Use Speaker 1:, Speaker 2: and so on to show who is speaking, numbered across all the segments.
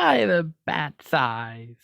Speaker 1: by the bat's eyes.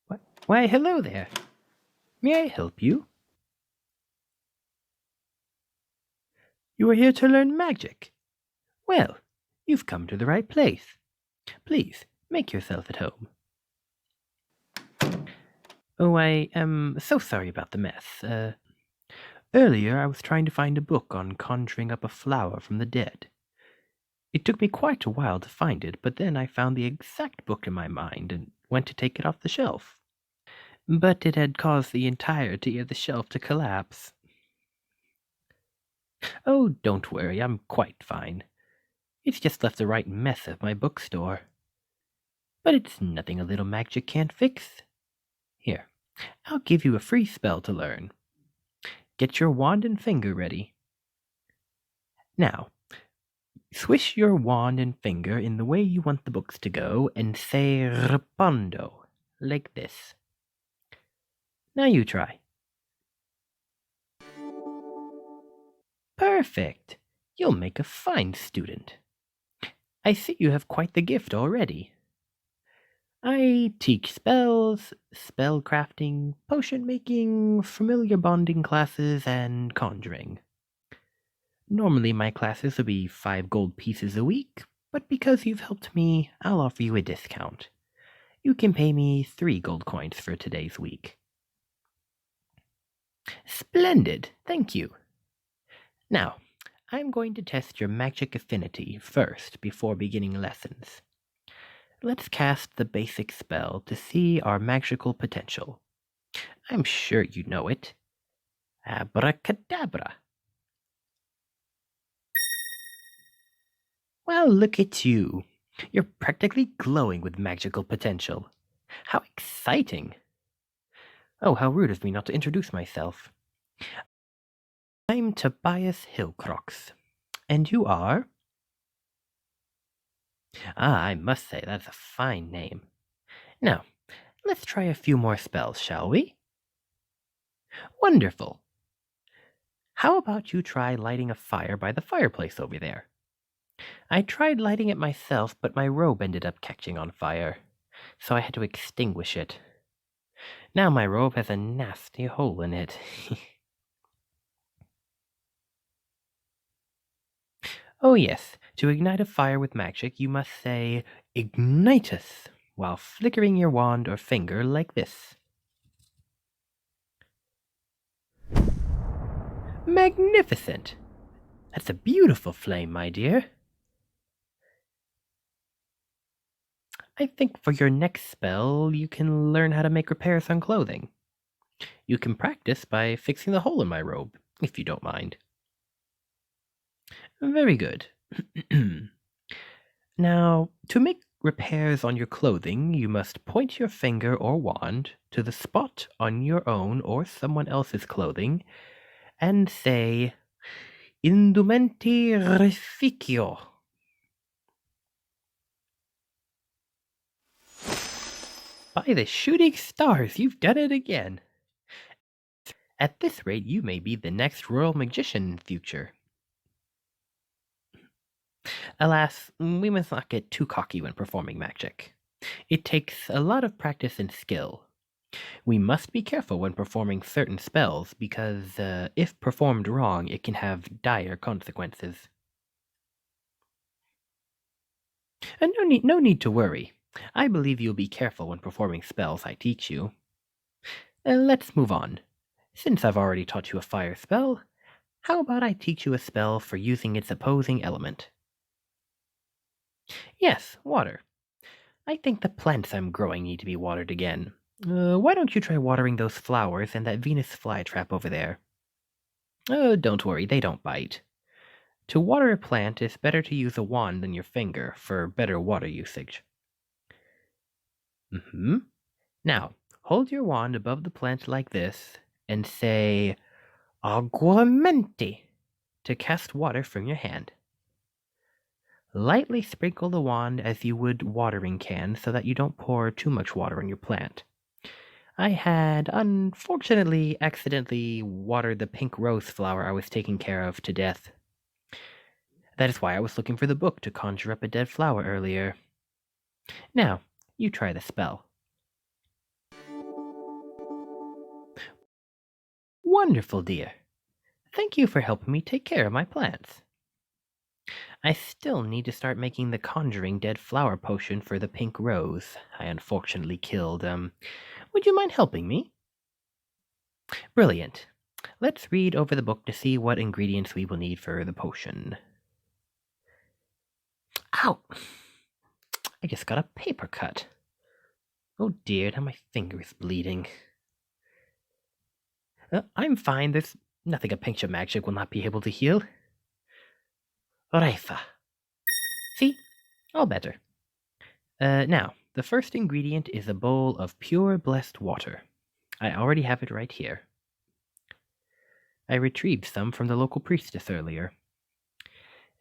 Speaker 1: What? Why, hello there. May I help you? You are here to learn magic. Well, you've come to the right place. Please, make yourself at home. Oh, I am so sorry about the mess. Earlier I was trying to find a book on conjuring up a flower from the dead. It took me quite a while to find it, but then I found the exact book in my mind and went to take it off the shelf. But it had caused the entirety of the shelf to collapse. Oh, don't worry, I'm quite fine. It's just left a right mess of my bookstore. But it's nothing a little magic can't fix. Here, I'll give you a free spell to learn. Get your wand and finger ready. Now, swish your wand and finger in the way you want the books to go and say "Rapondo," like this. Now you try. Perfect! You'll make a fine student. I see you have quite the gift already. I teach spells, spell crafting, potion making, familiar bonding classes, and conjuring. Normally my classes would be 5 gold pieces a week, but because you've helped me, I'll offer you a discount. You can pay me 3 gold coins for today's week. Splendid, thank you. Now, I'm going to test your magic affinity first before beginning lessons. Let's cast the basic spell to see our magical potential. I'm sure you know it. Abracadabra. Well, look at you. You're practically glowing with magical potential. How exciting! Oh, how rude of me not to introduce myself. I'm Tobias Hillcrox. And you are? Ah, I must say, that's a fine name. Now, let's try a few more spells, shall we? Wonderful. How about you try lighting a fire by the fireplace over there? I tried lighting it myself, but my robe ended up catching on fire, so I had to extinguish it. Now my robe has a nasty hole in it. Oh yes, to ignite a fire with magic, you must say, "Ignitus," while flickering your wand or finger like this. Magnificent! That's a beautiful flame, my dear. I think for your next spell, you can learn how to make repairs on clothing. You can practice by fixing the hole in my robe, if you don't mind. Very good. Now, to make repairs on your clothing, you must point your finger or wand to the spot on your own or someone else's clothing and say, "Indumenti reficio." By the shooting stars, you've done it again. At this rate, you may be the next royal magician in the future. Alas, we must not get too cocky when performing magic. It takes a lot of practice and skill. We must be careful when performing certain spells because if performed wrong, it can have dire consequences. And no need to worry. I believe you'll be careful when performing spells I teach you. Let's move on. Since I've already taught you a fire spell, how about I teach you a spell for using its opposing element? Yes, water. I think the plants I'm growing need to be watered again. Why don't you try watering those flowers and that Venus flytrap over there? Don't worry, they don't bite. To water a plant, it's better to use a wand than your finger for better water usage. Now, hold your wand above the plant like this and say "Aguamenti" to cast water from your hand. Lightly sprinkle the wand as you would watering can so that you don't pour too much water on your plant. I had, unfortunately, accidentally watered the pink rose flower I was taking care of to death. That is why I was looking for the book to conjure up a dead flower earlier. Now, you try the spell. Wonderful, dear. Thank you for helping me take care of my plants. I still need to start making the conjuring dead flower potion for the pink rose I unfortunately killed. Would you mind helping me? Brilliant. Let's read over the book to see what ingredients we will need for the potion. Ow! I just got a paper cut. Oh dear, now my finger is bleeding. I'm fine. There's nothing a pinch of magic will not be able to heal. Orefa. See? All better. Now, the first ingredient is a bowl of pure blessed water. I already have it right here. I retrieved some from the local priestess earlier.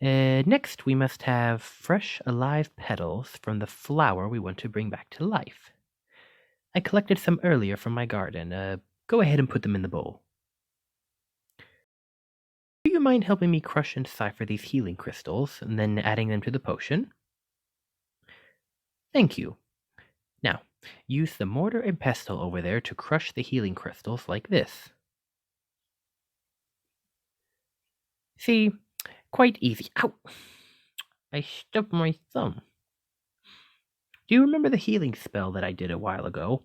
Speaker 1: Next, we must have fresh, alive petals from the flower we want to bring back to life. I collected some earlier from my garden. Go ahead and put them in the bowl. Do you mind helping me crush and cipher these healing crystals, and then adding them to the potion? Thank you. Now, use the mortar and pestle over there to crush the healing crystals like this. See? Quite easy. Ow! I stubbed my thumb. Do you remember the healing spell that I did a while ago?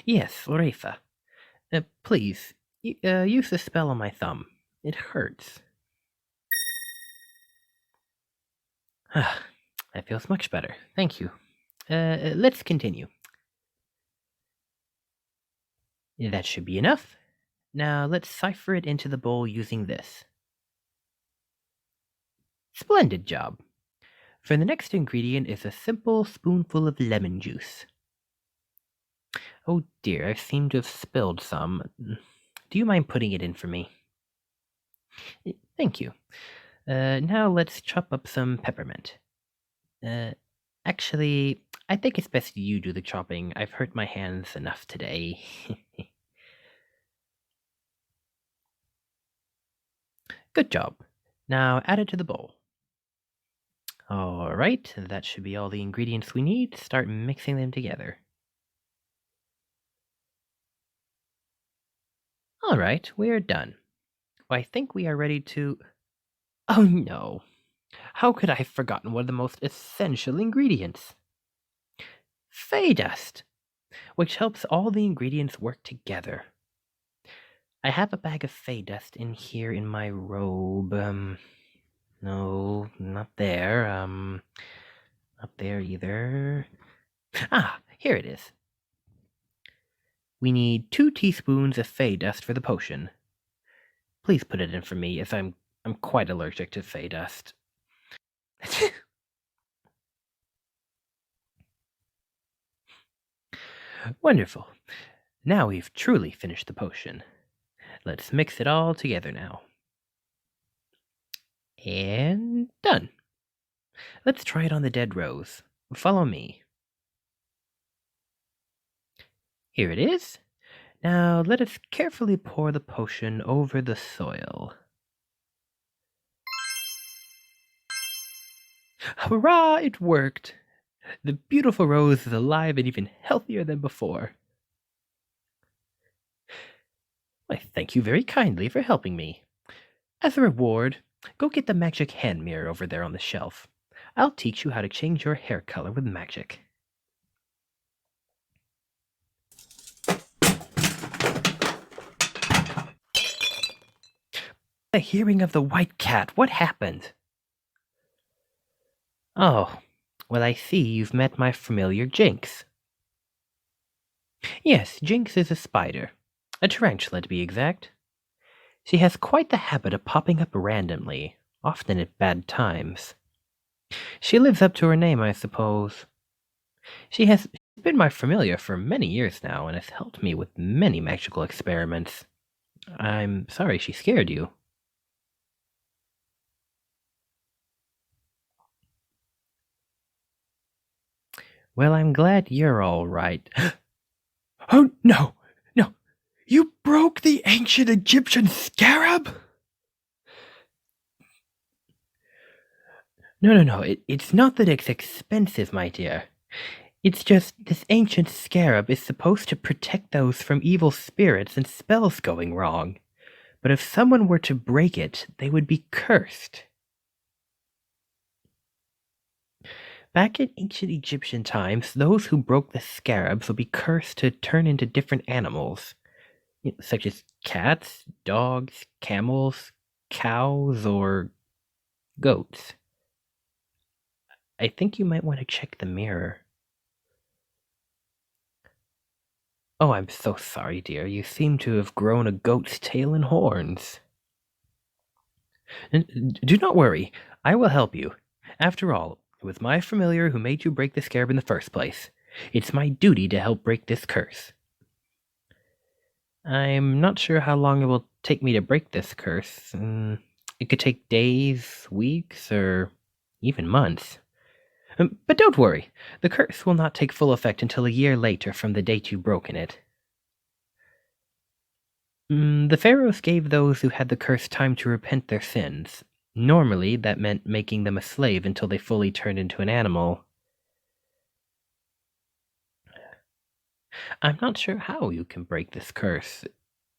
Speaker 1: Yes, Orefa. Please, use the spell on my thumb. It hurts. That feels much better. Thank you. Let's continue. That should be enough. Now let's cipher it into the bowl using this. Splendid job. For the next ingredient is a simple spoonful of lemon juice. Oh dear, I seem to have spilled some. Do you mind putting it in for me? Thank you. Now let's chop up some peppermint. Actually, I think it's best you do the chopping. I've hurt my hands enough today. Good job. Now add it to the bowl. Alright, that should be all the ingredients we need. Start mixing them together. Alright, we are done. I think we are ready to... Oh no! How could I have forgotten one of the most essential ingredients? Fey Dust, which helps all the ingredients work together. I have a bag of Fey Dust in here in my robe. No, not there. Not there either. Ah, here it is. We need 2 teaspoons of Fey Dust for the potion. Please put it in for me, as I'm quite allergic to Fey Dust. Wonderful. Now we've truly finished the potion. Let's mix it all together now. And done. Let's try it on the dead rose. Follow me. Here it is. Now let us carefully pour the potion over the soil. Hurrah! It worked! The beautiful rose is alive and even healthier than before. Why, thank you very kindly for helping me. As a reward, go get the magic hand mirror over there on the shelf. I'll teach you how to change your hair color with magic. The hearing of the white cat, what happened? Oh, well, I see you've met my familiar Jinx. Yes, Jinx is a spider. A tarantula, to be exact. She has quite the habit of popping up randomly, often at bad times. She lives up to her name, I suppose. She has been my familiar for many years now and has helped me with many magical experiments. I'm sorry she scared you. Well, I'm glad you're all right. Oh, no! No! You broke the ancient Egyptian scarab? No. It's not that it's expensive, my dear. It's just this ancient scarab is supposed to protect those from evil spirits and spells going wrong. But if someone were to break it, they would be cursed. Back in ancient Egyptian times, those who broke the scarabs would be cursed to turn into different animals, such as cats, dogs, camels, cows, or goats. I think you might want to check the mirror. Oh, I'm so sorry, dear. You seem to have grown a goat's tail and horns. Do not worry. I will help you. After all, it was my familiar who made you break the scarab in the first place. It's my duty to help break this curse. I'm not sure how long it will take me to break this curse. It could take days, weeks, or even months. But don't worry, the curse will not take full effect until a year later from the date you've broken it. The pharaohs gave those who had the curse time to repent their sins. Normally, that meant making them a slave until they fully turned into an animal. I'm not sure how you can break this curse.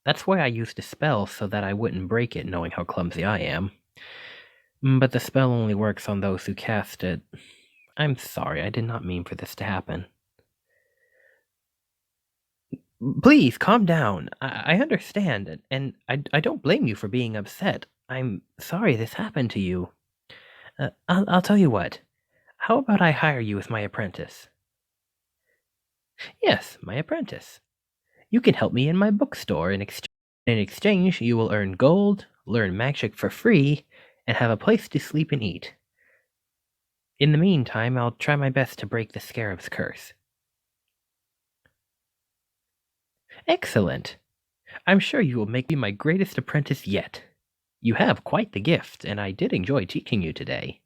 Speaker 1: That's why I used a spell so that I wouldn't break it, knowing how clumsy I am. But the spell only works on those who cast it. I'm sorry, I did not mean for this to happen. Please, calm down. I understand, and I don't blame you for being upset. I'm sorry this happened to you. I'll tell you what. How about I hire you as my apprentice? Yes, my apprentice. You can help me in my bookstore. In exchange, you will earn gold, learn magic for free, and have a place to sleep and eat. In the meantime, I'll try my best to break the scarab's curse. Excellent. I'm sure you will make me my greatest apprentice yet. You have quite the gift, and I did enjoy teaching you today.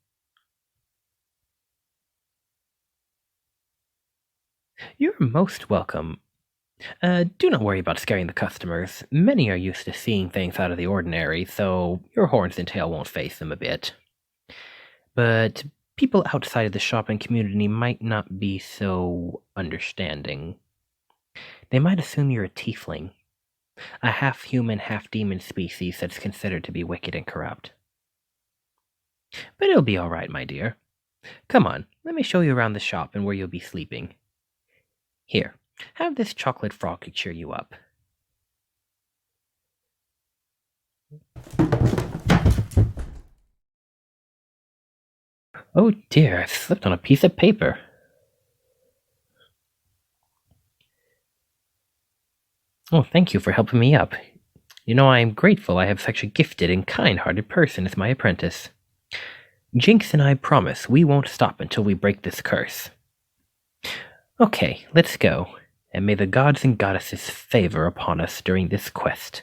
Speaker 1: You're most welcome. Do not worry about scaring the customers. Many are used to seeing things out of the ordinary, so your horns and tail won't faze them a bit. But people outside of the shopping community might not be so understanding. They might assume you're a tiefling, a half-human, half-demon species that's considered to be wicked and corrupt. But it'll be all right, my dear. Come on, let me show you around the shop and where you'll be sleeping. Here, have this chocolate frog to cheer you up. Oh dear, I've slipped on a piece of paper. Oh, thank you for helping me up. You know, I am grateful I have such a gifted and kind-hearted person as my apprentice. Jinx and I promise we won't stop until we break this curse. Okay, let's go, and may the gods and goddesses favor upon us during this quest.